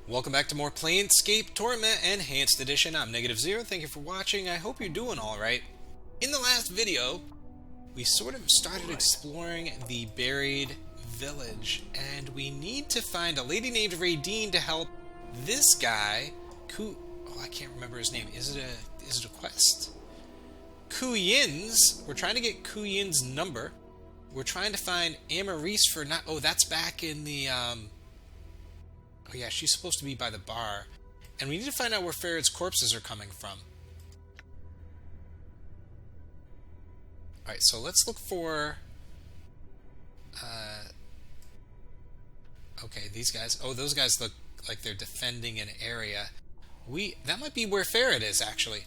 Welcome back to more Planescape Torment Enhanced Edition. I'm Negative Zero. Thank you for watching. I hope you're doing alright. In the last video, we sort of started exploring the buried village, and we need to find a lady named Radine to help this guy, I can't remember his name. Is it a quest? Kuyin's. We're trying to get Kuyin's number. We're trying to find Amaris for not. Oh, that's back in the Oh yeah, she's supposed to be by the bar. And we need to find out where Pharod's corpses are coming from. Alright, so let's look for... Okay, these guys... Oh, those guys look like they're defending an area. That might be where Pharod is, actually.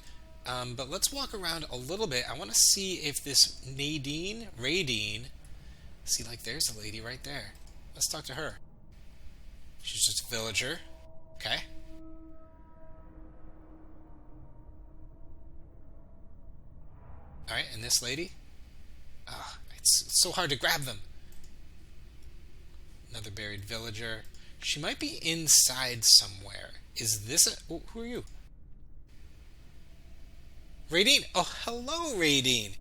But let's walk around a little bit. I want to see if this Radine... See, like, there's a lady right there. Let's talk to her. She's just a villager. Okay. Alright, and this lady? It's so hard to grab them. Another buried villager. She might be inside somewhere. Is this a... Oh, who are you? Radine! Oh, hello, Radine!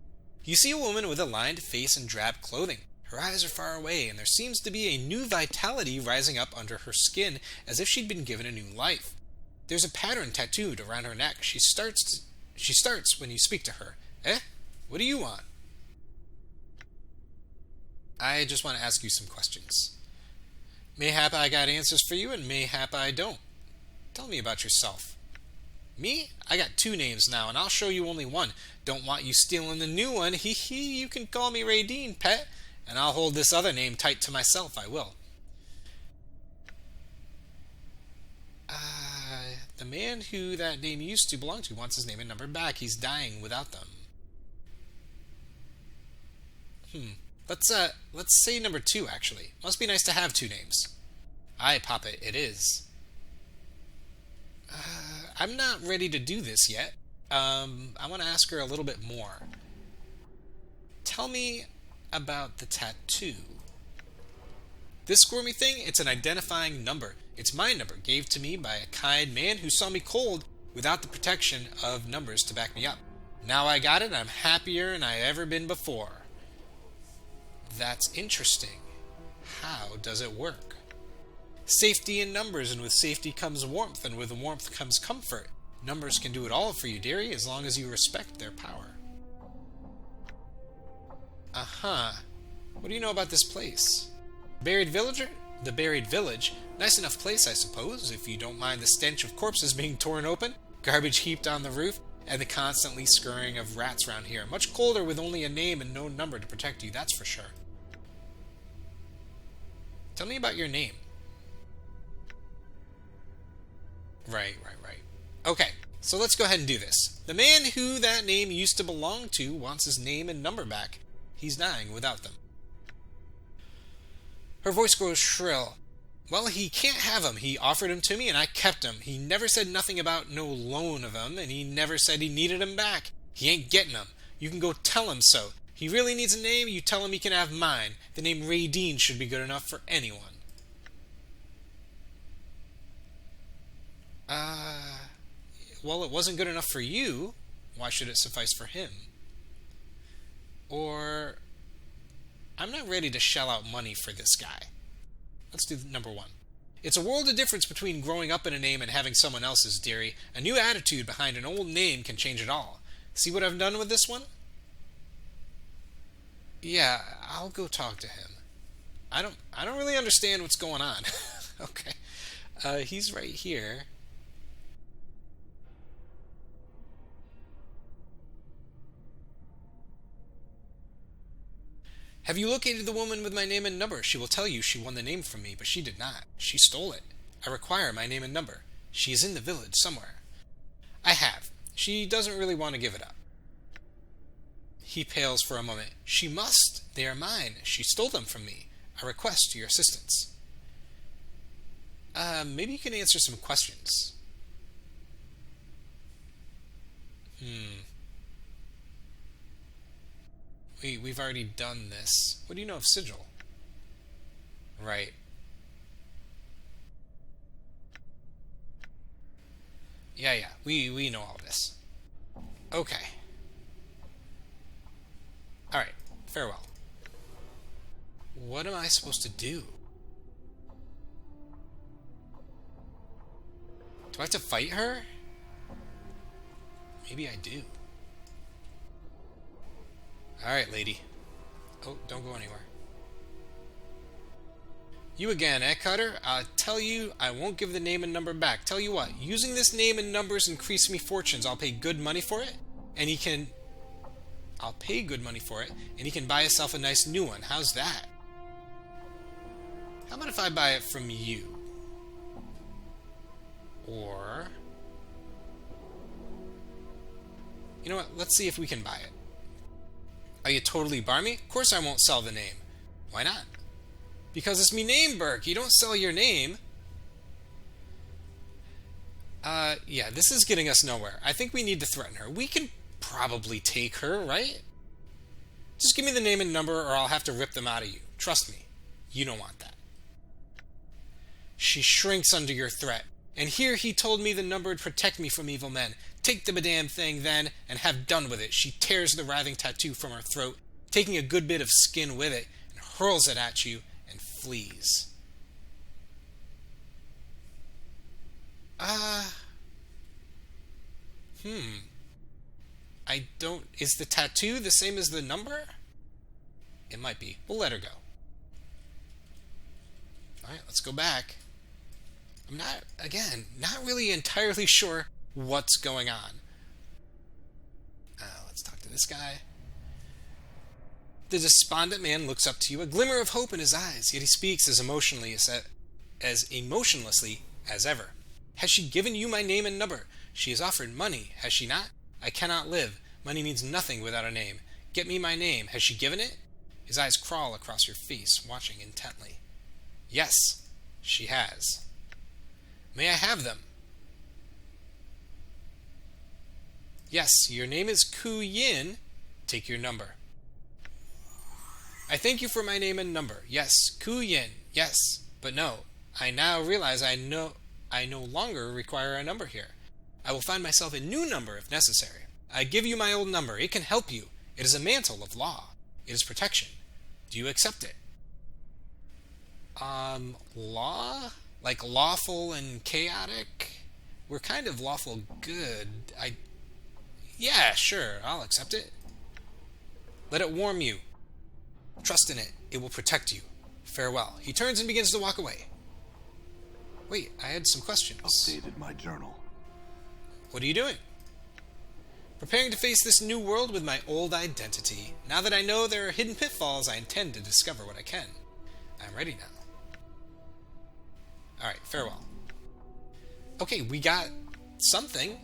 You see a woman with a lined face and drab clothing. Her eyes are far away, and there seems to be a new vitality rising up under her skin, as if she'd been given a new life. There's a pattern tattooed around her neck. She starts when you speak to her. Eh? What do you want? I just want to ask you some questions. Mayhap I got answers for you, and mayhap I don't. Tell me about yourself. Me? I got two names now, and I'll show you only one. Don't want you stealing the new one. Hee hee, you can call me Radine, pet. And I'll hold this other name tight to myself, I will. The man who that name used to belong to wants his name and number back. He's dying without them. Let's say number 2, actually. Must be nice to have 2 names. Aye, Papa, it is. I'm not ready to do this yet. I want to ask her a little bit more. Tell me about the tattoo. This squirmy thing, it's an identifying number. It's my number, gave to me by a kind man who saw me cold without the protection of numbers to back me up. Now I got it, I'm happier than I ever been before. That's interesting. How does it work? Safety in numbers, and with safety comes warmth, and with warmth comes comfort. Numbers can do it all for you, dearie, as long as you respect their power. What do you know about this place? Buried villager? The buried village. Nice enough place, I suppose, if you don't mind the stench of corpses being torn open, garbage heaped on the roof, and the constantly scurrying of rats around here. Much colder with only a name and no number to protect you, that's for sure. Tell me about your name. Right. Okay, so let's go ahead and do this. The man who that name used to belong to wants his name and number back. He's dying without them. Her voice grows shrill. Well, he can't have 'em. He offered 'em to me, and I kept 'em. He never said nothing about no loan of 'em, and he never said he needed 'em back. He ain't getting 'em. You can go tell him so. He really needs a name, you tell him he can have mine. The name Radine should be good enough for anyone. Well, it wasn't good enough for you. Why should it suffice for him? Or, I'm not ready to shell out money for this guy. Let's do number 1. It's a world of difference between growing up in a name and having someone else's, dearie. A new attitude behind an old name can change it all. See what I've done with this one? Yeah, I'll go talk to him. I don't really understand what's going on. Okay. He's right here. Have you located the woman with my name and number? She will tell you she won the name from me, but she did not. She stole it. I require my name and number. She is in the village somewhere. I have. She doesn't really want to give it up. He pales for a moment. She must. They are mine. She stole them from me. I request your assistance. Maybe you can answer some questions. We've already done this. What do you know of Sigil? Right. Yeah, yeah. We know all this. Okay. Alright. Farewell. What am I supposed to do? Do I have to fight her? Maybe I do. Alright, lady. Oh, don't go anywhere. You again, eh, Cutter? I'll tell you, I won't give the name and number back. Tell you what, using this name and numbers increase me fortunes. I'll pay good money for it, and he can... I'll pay good money for it, and he can buy himself a nice new one. How's that? How about if I buy it from you? Or... You know what? Let's see if we can buy it. Are you totally barmy? Of course I won't sell the name. Why not? Because it's me name, Burke. You don't sell your name. Yeah, this is getting us nowhere. I think we need to threaten her. We can probably take her, right? Just give me the name and number or I'll have to rip them out of you. Trust me. You don't want that. She shrinks under your threat. And here he told me the number would protect me from evil men. Take the damn thing then and have done with it. She tears the writhing tattoo from her throat, taking a good bit of skin with it, and hurls it at you and flees. I don't... Is the tattoo the same as the number? It might be. We'll let her go. Alright, let's go back. I'm not really entirely sure what's going on. Let's talk to this guy. The despondent man looks up to you, a glimmer of hope in his eyes, yet he speaks as emotionlessly as ever. Has she given you my name and number? She has offered money, has she not? I cannot live. Money means nothing without a name. Get me my name. Has she given it? His eyes crawl across your face, watching intently. Yes, she has. May I have them? Yes, your name is Ku Yin. Take your number. I thank you for my name and number. Yes, Ku Yin. Yes, but no. I now realize I no longer require a number here. I will find myself a new number if necessary. I give you my old number. It can help you. It is a mantle of law. It is protection. Do you accept it? Law? Like lawful and chaotic? We're kind of lawful good. Yeah, sure, I'll accept it. Let it warm you. Trust in it. It will protect you. Farewell. He turns and begins to walk away. Wait, I had some questions. Updated my journal. What are you doing? Preparing to face this new world with my old identity. Now that I know there are hidden pitfalls, I intend to discover what I can. I'm ready now. Alright, farewell. Okay, we got something.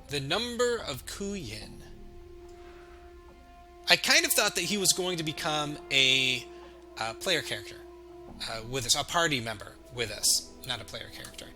The number of Ku Yin. I kind of thought that he was going to become a player character with us, a party member with us, not a player character.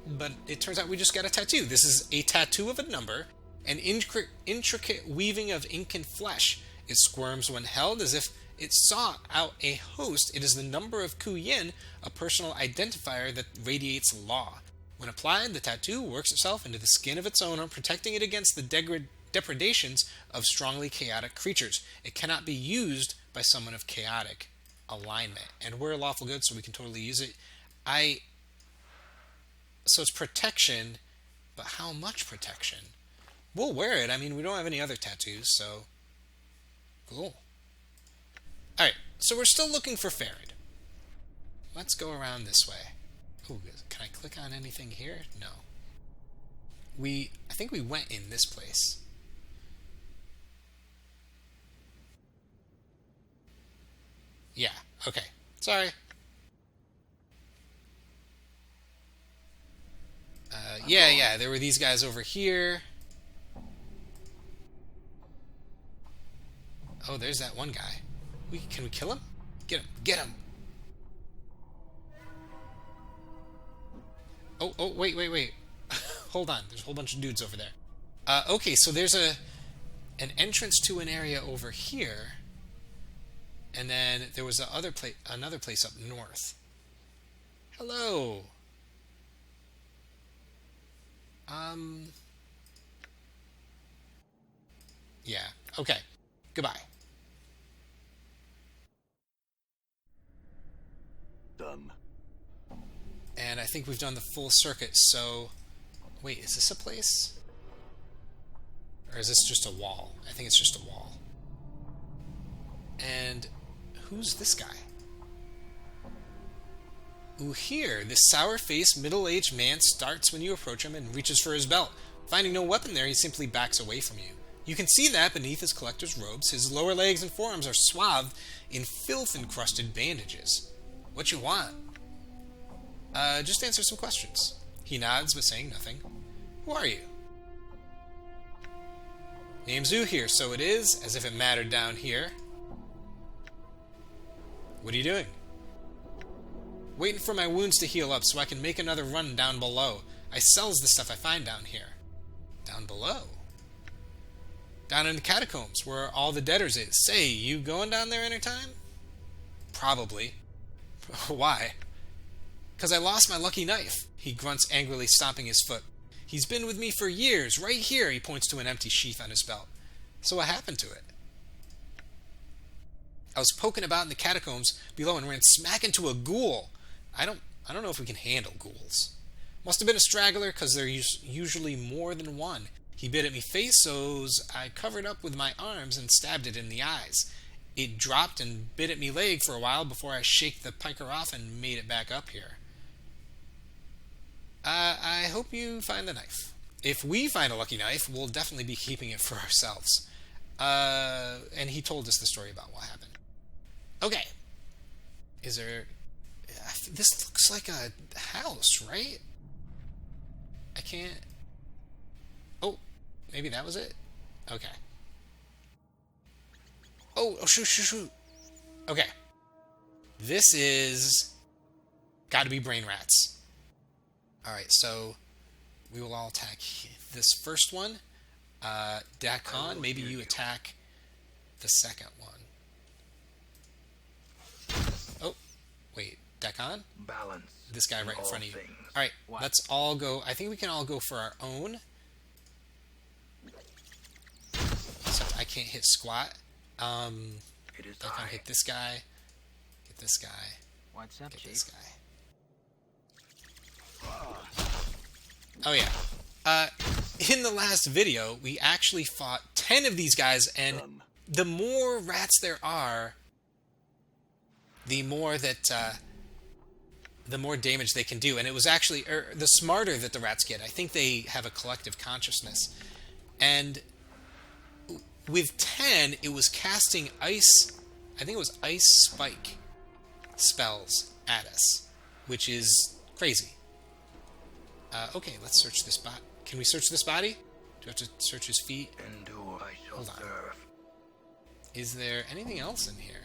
But it turns out we just got a tattoo. This is a tattoo of a number, an intricate weaving of ink and flesh. It squirms when held as if it sought out a host. It is the number of Ku Yin, a personal identifier that radiates law. When applied, the tattoo works itself into the skin of its owner, protecting it against the depredations of strongly chaotic creatures. It cannot be used by someone of chaotic alignment. And we're lawful good, so we can totally use it. So it's protection, but how much protection? We'll wear it. I mean, we don't have any other tattoos, so... Cool. Alright, so we're still looking for Pharod. Let's go around this way. Ooh, can I click on anything here? No. I think we went in this place. Yeah, okay. Sorry. Yeah, there were these guys over here. Oh, there's that one guy. Can we kill him? Get him! Get him! Oh, wait. Hold on, there's a whole bunch of dudes over there. Okay, so there's an entrance to an area over here. And then there was another place up north. Hello! Um, yeah. Okay. Goodbye. Done. And I think we've done the full circuit, so... Wait, is this a place? Or is this just a wall? I think it's just a wall. And who's this guy? Ooh, here, this sour-faced, middle-aged man starts when you approach him and reaches for his belt. Finding no weapon there, he simply backs away from you. You can see that beneath his collector's robes, his lower legs and forearms are swathed in filth-encrusted bandages. What you want? Just answer some questions. He nods, but saying nothing. Who are you? Name's Zoo here, so it is, as if it mattered down here. What are you doing? Waiting for my wounds to heal up so I can make another run down below. I sells the stuff I find down here. Down below? Down in the catacombs, where all the debtors is. Say, you going down there anytime? Probably. Why? 'Cause I lost my lucky knife, he grunts angrily, stomping his foot. He's been with me for years, right here, he points to an empty sheath on his belt. So what happened to it? I was poking about in the catacombs below and ran smack into a ghoul. I don't know if we can handle ghouls. Must have been a straggler, 'cause there's usually more than one. He bit at me face, so I covered up with my arms and stabbed it in the eyes. It dropped and bit at me leg for a while before I shaked the piker off and made it back up here. I hope you find the knife. If we find a lucky knife, we'll definitely be keeping it for ourselves. And he told us the story about what happened. Okay. Is there... This looks like a house, right? I can't... Oh, maybe that was it? Okay. Oh, shoot. Okay. This is... Gotta be brain rats. Alright, so we will all attack this first one. Dakon, maybe you attack the second one. Oh, wait, Dakon? Balance. This guy right in front of you. Alright, let's all go. I think we can all go for our own. Except I can't hit squat. Dakon, hit this guy. Get this guy. What's up, Get this guy. Oh yeah. In the last video, we actually fought 10 of these guys, and the more rats there are, the more damage they can do. And it was actually the smarter that the rats get. I think they have a collective consciousness. And with 10, it was casting ice. I think it was ice spike spells at us, which is crazy. Okay, let's search this bot. Can we search this body? Do we have to search his feet? Endure, I shall Hold on. serve. Is there anything else in here?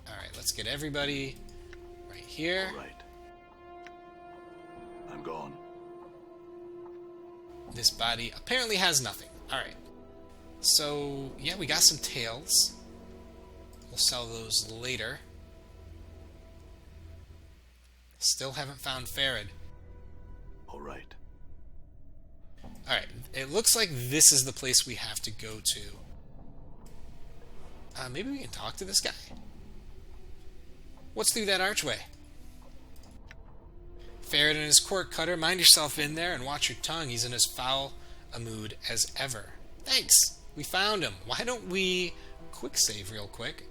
Alright, let's get everybody right here. All right. I'm gone. This body apparently has nothing. Alright. So, yeah, we got some tails. We'll sell those later. Still haven't found Pharod. All right. Alright, it looks like this is the place we have to go to. Maybe we can talk to this guy? What's through that archway? Pharod and his cork cutter, mind yourself in there and watch your tongue. He's in as foul a mood as ever. Thanks! We found him. Why don't we quick save real quick?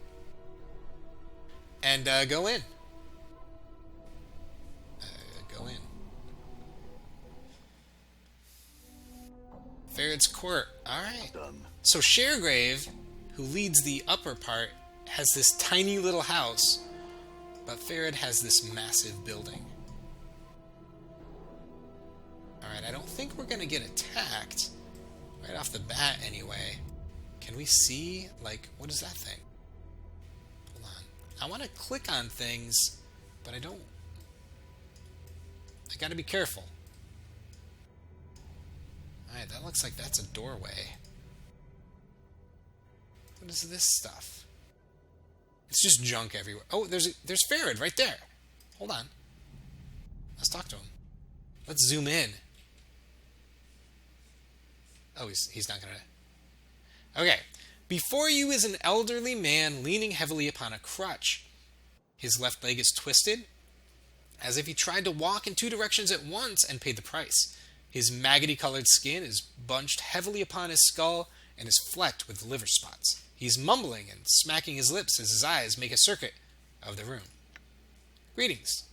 And go in. Go in. Pharod's court. Alright. Done. So Sharegrave, who leads the upper part, has this tiny little house, but Pharod has this massive building. Alright, I don't think we're going to get attacked right off the bat anyway. Can we see, like, what is that thing? Hold on. I want to click on things, but I don't. I gotta be careful. Alright, that looks like that's a doorway. What is this stuff? It's just junk everywhere. Oh, there's Pharod right there. Hold on. Let's talk to him. Let's zoom in. Oh, he's not gonna... Okay. Before you is an elderly man leaning heavily upon a crutch. His left leg is twisted, as if he tried to walk in two directions at once and paid the price. His maggoty-colored skin is bunched heavily upon his skull and is flecked with liver spots. He's mumbling and smacking his lips as his eyes make a circuit of the room. Greetings.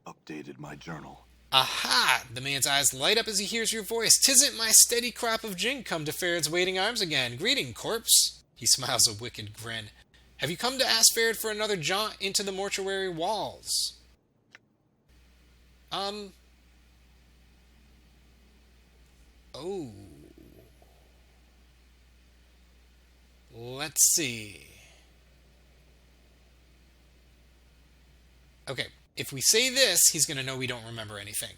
Updated my journal. Aha! The man's eyes light up as he hears your voice. "'Tisn't my steady crop of jink come to Pharod's waiting arms again. Greeting, corpse." He smiles a wicked grin. "Have you come to ask Pharod for another jaunt into the mortuary walls?" Oh. Let's see. Okay, if we say this, he's going to know we don't remember anything.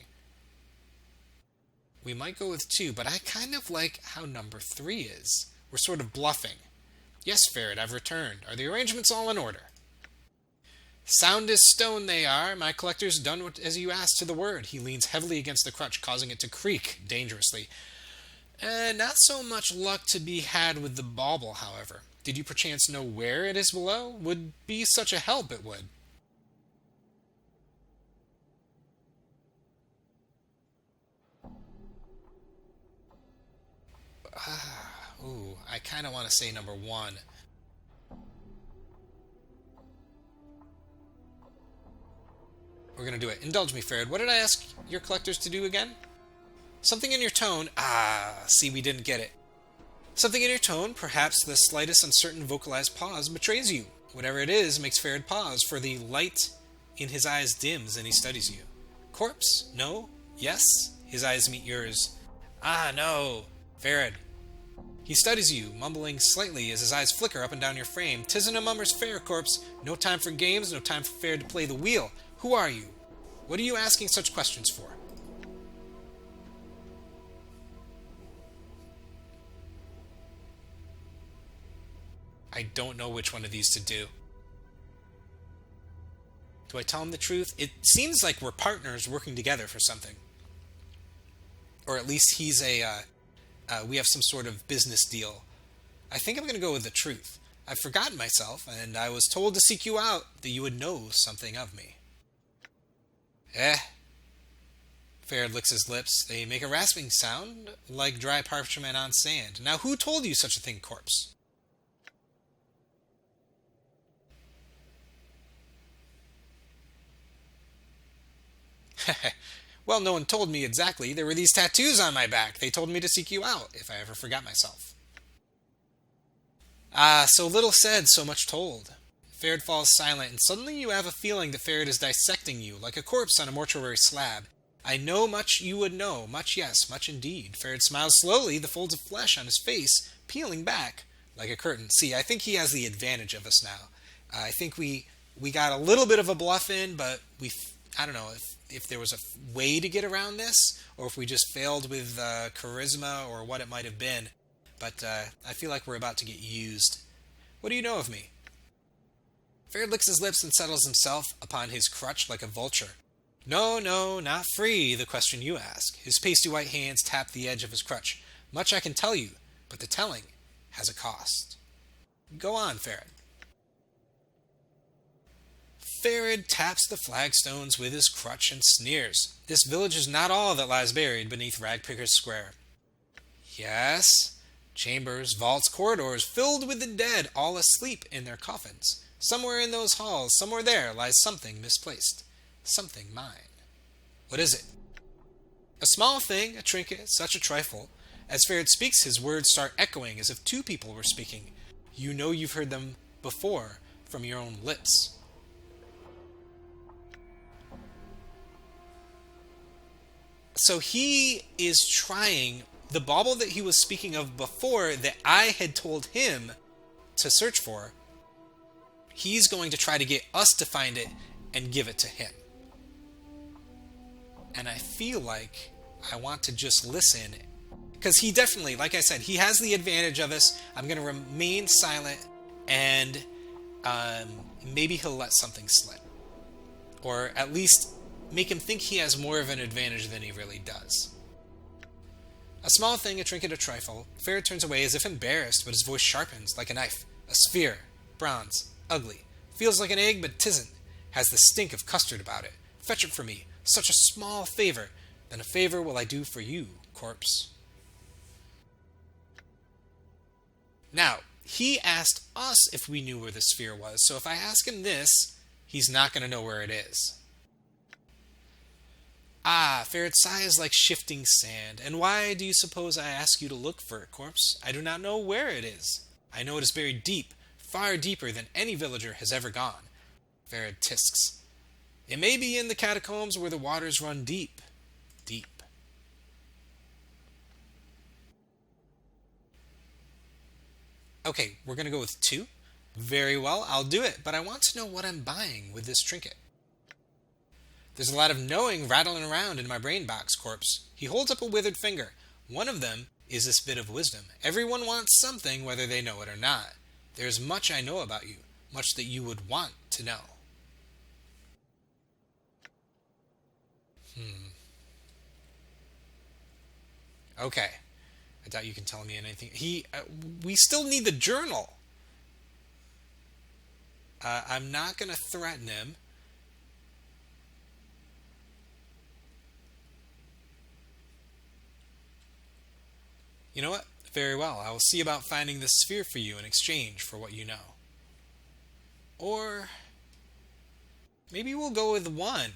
We might go with 2, but I kind of like how number 3 is. We're sort of bluffing. "Yes, Pharod, I've returned. Are the arrangements all in order?" "Sound as stone they are. My collector's done as you asked to the word." He leans heavily against the crutch, causing it to creak dangerously. Not so much luck to be had with the bauble, however. Did you perchance know where it is below? Would be such a help, it would. I kind of want to say number 1. We're going to do it. Indulge me, Pharod. What did I ask your collectors to do again? Something in your tone... see, we didn't get it. Something in your tone, perhaps the slightest uncertain vocalized pause, betrays you. Whatever it is makes Pharod pause, for the light in his eyes dims and he studies you. Corpse? No? Yes? His eyes meet yours. No. Pharod. He studies you, mumbling slightly as his eyes flicker up and down your frame. "'Tisn't a mummer's fair, corpse. No time for games, no time for Pharod to play the wheel. Who are you? What are you asking such questions for?" I don't know which one of these to do. Do I tell him the truth? It seems like we're partners working together for something. Or at least he's we have some sort of business deal. I think I'm going to go with the truth. I've forgotten myself, and I was told to seek you out, that you would know something of me. Pharod licks his lips. They make a rasping sound, like dry parchment on sand. Now, who told you such a thing, corpse? Well, no one told me exactly. There were these tattoos on my back. They told me to seek you out, if I ever forgot myself. So little said, so much told. Pharod falls silent, and suddenly you have a feeling that Pharod is dissecting you, like a corpse on a mortuary slab. I know much you would know. Much, yes, much indeed. Pharod smiles slowly, the folds of flesh on his face peeling back like a curtain. See, I think he has the advantage of us now. I think we got a little bit of a bluff in, but I don't know if there was a way to get around this, or if we just failed with charisma, or what it might have been. But I feel like we're about to get used. What do you know of me? Pharod licks his lips and settles himself upon his crutch like a vulture. No, not free, the question you ask. His pasty white hands tap the edge of his crutch. Much I can tell you, but the telling has a cost. Go on, Pharod. Pharod taps the flagstones with his crutch and sneers. This village is not all that lies buried beneath Ragpicker's Square. Yes, chambers, vaults, corridors, filled with the dead, all asleep in their coffins. Somewhere in those halls, somewhere there, lies something misplaced. Something mine. What is it? A small thing, a trinket, such a trifle. As Pharod speaks, his words start echoing as if two people were speaking. You know you've heard them before from your own lips. So he is trying the bauble that he was speaking of before that I had told him to search for. He's going to try to get us to find it and give it to him. And I feel like I want to just listen. Because he definitely, like I said, he has the advantage of us. I'm going to remain silent and maybe he'll let something slip. Or at least make him think he has more of an advantage than he really does. A small thing, a trinket, a trifle. Pharod turns away as if embarrassed, but his voice sharpens like a knife. A sphere. Bronze. Ugly. Feels like an egg, but 'tisn't. Has the stink of custard about it. Fetch it for me. Such a small favor. Then a favor will I do for you, corpse. Now, he asked us if we knew where the sphere was, so if I ask him this, he's not going to know where it is. Ah, Pharod's sigh is like shifting sand. And why do you suppose I ask you to look for it, corpse? I do not know where it is. I know it is buried deep, far deeper than any villager has ever gone. Pharod tisks. It may be in the catacombs where the waters run deep, deep. Okay, we're going to go with 2. Very well, I'll do it, but I want to know what I'm buying with this trinket. There's a lot of knowing rattling around in my brain box, corpse. He holds up a withered finger. One of them is this bit of wisdom. Everyone wants something, whether they know it or not. There is much I know about you, much that you would want to know. Okay. I doubt you can tell me anything. We still need the journal. I'm not going to threaten him. You know what? Very well. I will see about finding this sphere for you in exchange for what you know. Or maybe we'll go with 1.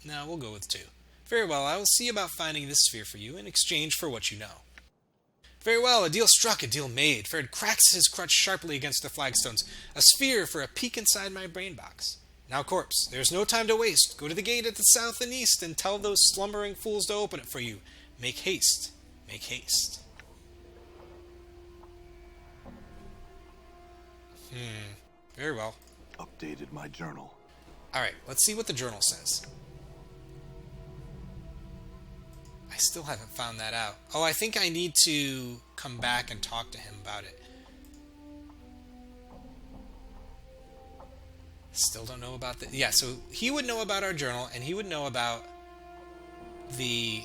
No, we'll go with 2. Very well. I will see about finding this sphere for you in exchange for what you know. Very well. A deal struck, a deal made. Pharod cracks his crutch sharply against the flagstones. A sphere for a peek inside my brain box. Now, corpse, there's no time to waste. Go to the gate at the south and east and tell those slumbering fools to open it for you. Make haste. Make haste. Very well. Updated my journal. Alright, let's see what the journal says. I still haven't found that out. Oh, I think I need to come back and talk to him about it. Still don't know about the... Yeah, so he would know about our journal, and he would know about the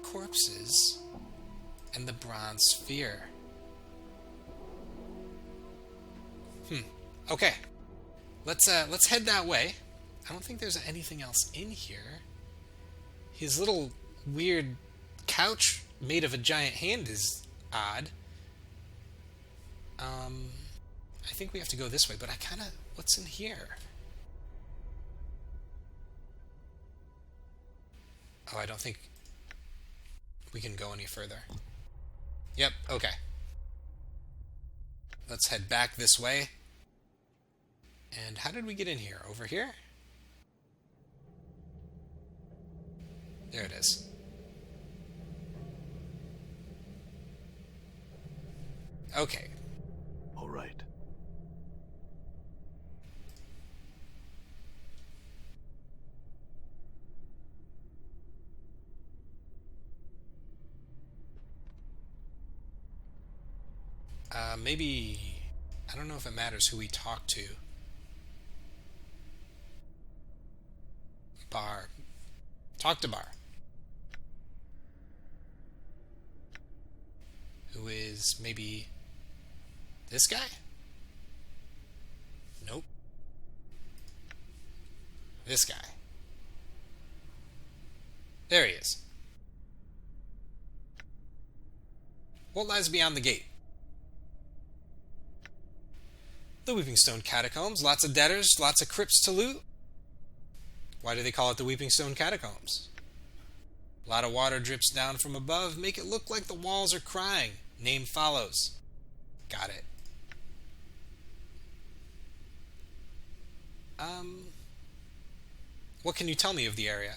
corpses and the bronze sphere. Okay. Let's head that way. I don't think there's anything else in here. His little weird couch made of a giant hand is odd. I think we have to go this way, but I kind of... What's in here? Oh, I don't think we can go any further. Yep, okay. Let's head back this way. And how did we get in here? Over here? There it is. Okay. All right. Maybe... I don't know if it matters who we talk to. Bar. Talk to Bar. Who is maybe this guy? Nope. This guy. There he is. What lies beyond the gate? The Weeping Stone Catacombs. Lots of debtors, lots of crypts to loot. Why do they call it the Weeping Stone Catacombs? A lot of water drips down from above. Make it look like the walls are crying. Name follows. Got it. What can you tell me of the area?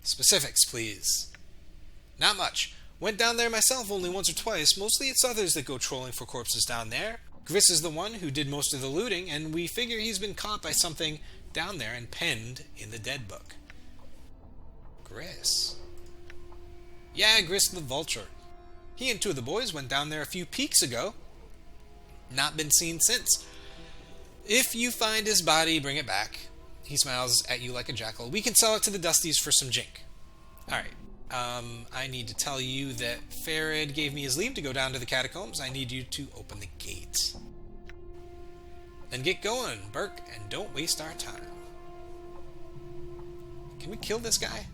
Specifics, please. Not much. Went down there myself only once or twice. Mostly it's others that go trolling for corpses down there. Gris is the one who did most of the looting, and we figure he's been caught by something down there and penned in the dead book. Gris? Yeah, Gris the Vulture. He and 2 of the boys went down there a few peaks ago. Not been seen since. If you find his body, bring it back. He smiles at you like a jackal. We can sell it to the Dusties for some jink. Alright. I need to tell you that Pharod gave me his leave to go down to the catacombs. I need you to open the gate. Then get going, Burke, and don't waste our time. Can we kill this guy?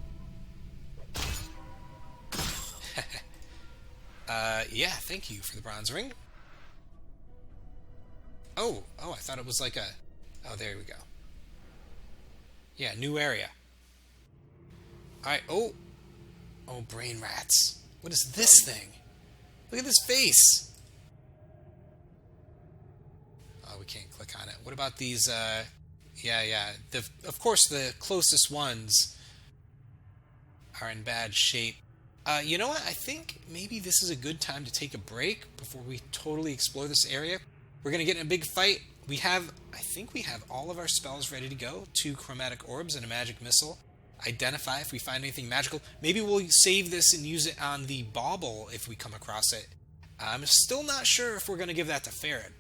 Yeah, thank you for the bronze ring. Oh, I thought it was like a... Oh, there we go. Yeah, new area. Alright, oh, brain rats. What is this thing? Look at this face! Oh, we can't click on it. What about these, yeah. Of course, the closest ones are in bad shape. You know what? I think maybe this is a good time to take a break before we totally explore this area. We're going to get in a big fight. I think we have all of our spells ready to go. 2 chromatic orbs and a magic missile. Identify if we find anything magical. Maybe we'll save this and use it on the bauble if we come across it. I'm still not sure if we're going to give that to Pharod.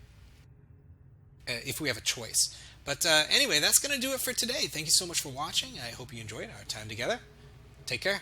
If we have a choice. But anyway, that's going to do it for today. Thank you so much for watching. I hope you enjoyed our time together. Take care.